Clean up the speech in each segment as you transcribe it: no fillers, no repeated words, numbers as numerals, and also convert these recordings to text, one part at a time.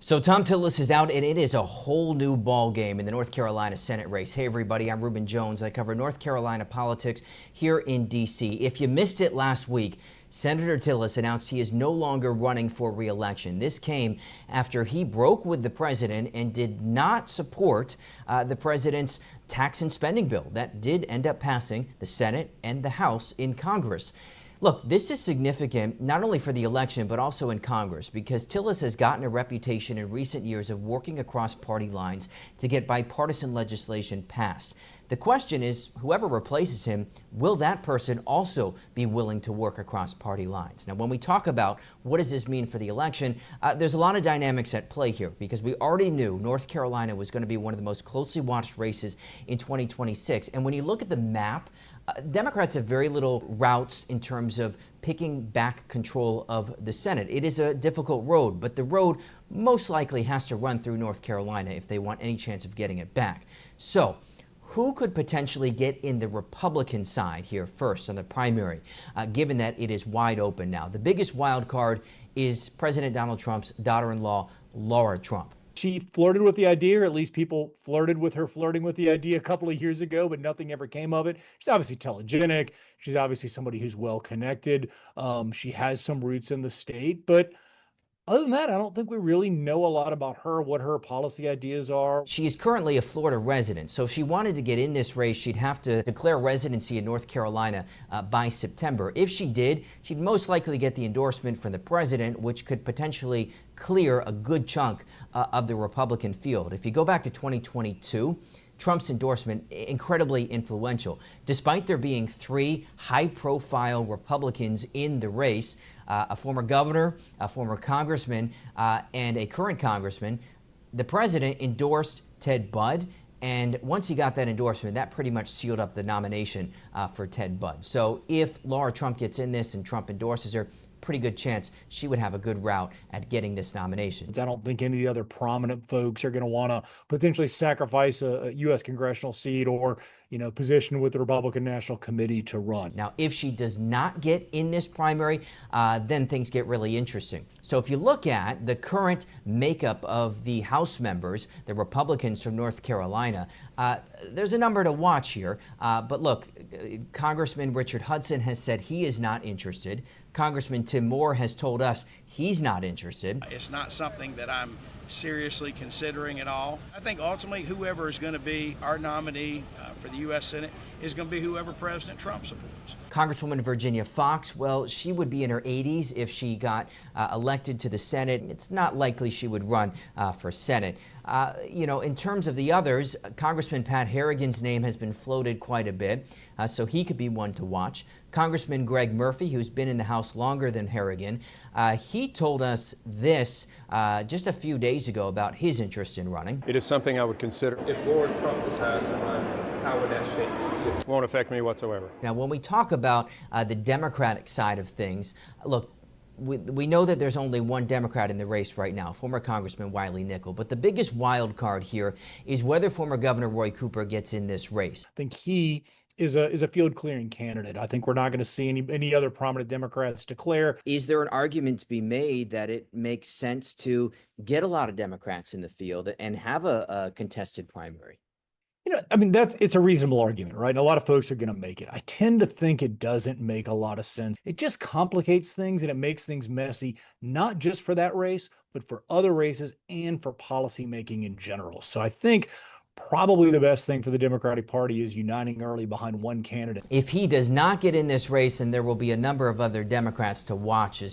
So Thom Tillis is out, and it is a whole new ball game in the North Carolina Senate race. Hey, everybody, I'm Ruben Jones. I cover North Carolina politics here in D.C. If you missed it last week, Senator Tillis announced he is no longer running for re-election. This came after he broke with the president and did not support the president's tax and spending bill that did end up passing the Senate and the House in Congress. Look, this is significant not only for the election, but also in Congress, because Tillis has gotten a reputation in recent years of working across party lines to get bipartisan legislation passed. The question is, whoever replaces him, will that person also be willing to work across party lines? Now, when we talk about what does this mean for the election, there's a lot of dynamics at play here, because we already knew North Carolina was going to be one of the most closely watched races in 2026. And when you look at the map, Democrats have very little routes in terms of picking back control of the Senate. It is a difficult road, but the road most likely has to run through North Carolina if they want any chance of getting it back. So, who could potentially get in the Republican side here first on the primary, given that it is wide open now? The biggest wild card is President Donald Trump's daughter-in-law, Lara Trump. She flirted with the idea, or at least people flirted with her flirting with the idea a couple of years ago, but nothing ever came of it. She's obviously telegenic. She's obviously somebody who's well connected. She has some roots in the state, but other than that, I don't think we really know a lot about her, what her policy ideas are. She is currently a Florida resident, so if she wanted to get in this race, she'd have to declare residency in North Carolina by September. If she did, she'd most likely get the endorsement from the president, which could potentially clear a good chunk of the Republican field. If you go back to 2022, Trump's endorsement incredibly influential. Despite there being three high-profile Republicans in the race, a former governor, a former congressman, and a current congressman, the president endorsed Ted Budd. And once he got that endorsement, that pretty much sealed up the nomination for Ted Budd. So if Lara Trump gets in this and Trump endorses her, pretty good chance she would have a good route at getting this nomination. I don't think any of the other prominent folks are going to want to potentially sacrifice a U.S. congressional seat or, position with the Republican National Committee to run. Now, if she does not get in this primary, then things get really interesting. So if you look at the current makeup of the House members, the Republicans from North Carolina, there's a number to watch here. But look, Congressman Richard Hudson has said he is not interested. Congressman Tim Moore has told us he's not interested. It's not something that I'm seriously considering at all. I think ultimately whoever is going to be our nominee for the U.S. Senate is going to be whoever President Trump supports. Congresswoman Virginia Foxx, well, she would be in her 80s if she got elected to the Senate. It's not likely she would run for Senate. In terms of the others, Congressman Pat Harrigan's name has been floated quite a bit, so he could be one to watch. Congressman Greg Murphy, who's been in the House longer than Harrigan, he told us this just a few days ago about his interest in running. It is something I would consider. If Lara Trump decides to run, how would that shape you? It won't affect me whatsoever. Now, when we talk about the Democratic side of things, look, we know that there's only one Democrat in the race right now, former Congressman Wiley Nickel. But the biggest wild card here is whether former Governor Roy Cooper gets in this race. I think he is a field clearing candidate. I think we're not going to see any other prominent Democrats declare. Is there an argument to be made that it makes sense to get a lot of Democrats in the field and have a contested primary? It's a reasonable argument, right? And a lot of folks are going to make it. I tend to think it doesn't make a lot of sense. It just complicates things and it makes things messy, not just for that race, but for other races and for policymaking in general. So I think probably the best thing for the Democratic Party is uniting early behind one candidate. If he does not get in this race, then there will be a number of other Democrats to watch in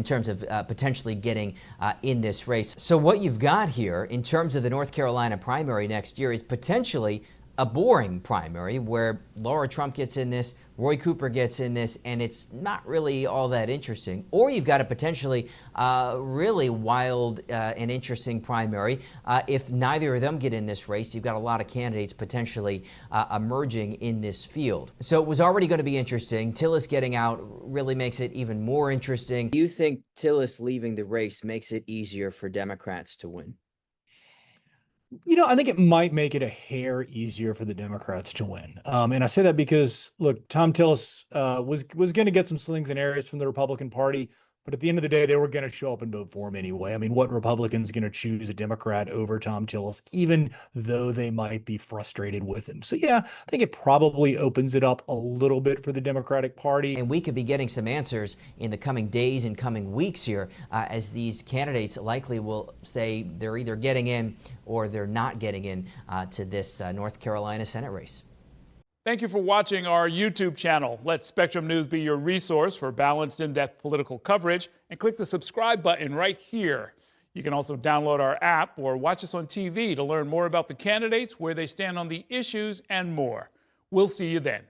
terms of potentially getting in this race. So what you've got here in terms of the North Carolina primary next year is potentially a boring primary where Lara Trump gets in this, Roy Cooper gets in this, and it's not really all that interesting. Or you've got a potentially really wild and interesting primary. If neither of them get in this race, you've got a lot of candidates potentially emerging in this field. So it was already going to be interesting. Tillis getting out really makes it even more interesting. Do you think Tillis leaving the race makes it easier for Democrats to win? I think it might make it a hair easier for the Democrats to win. And I say that because, look, Thom Tillis was going to get some slings and arrows from the Republican Party But at the end of the day, they were going to show up and vote for him anyway. I mean, what Republican's going to choose a Democrat over Thom Tillis, even though they might be frustrated with him? So yeah, I think it probably opens it up a little bit for the Democratic Party. And we could be getting some answers in the coming days and coming weeks here, as these candidates likely will say they're either getting in or they're not getting in to this North Carolina Senate race. Thank you for watching our YouTube channel. Let Spectrum News be your resource for balanced, in-depth political coverage, and click the subscribe button right here. You can also download our app or watch us on TV to learn more about the candidates, where they stand on the issues, and more. We'll see you then.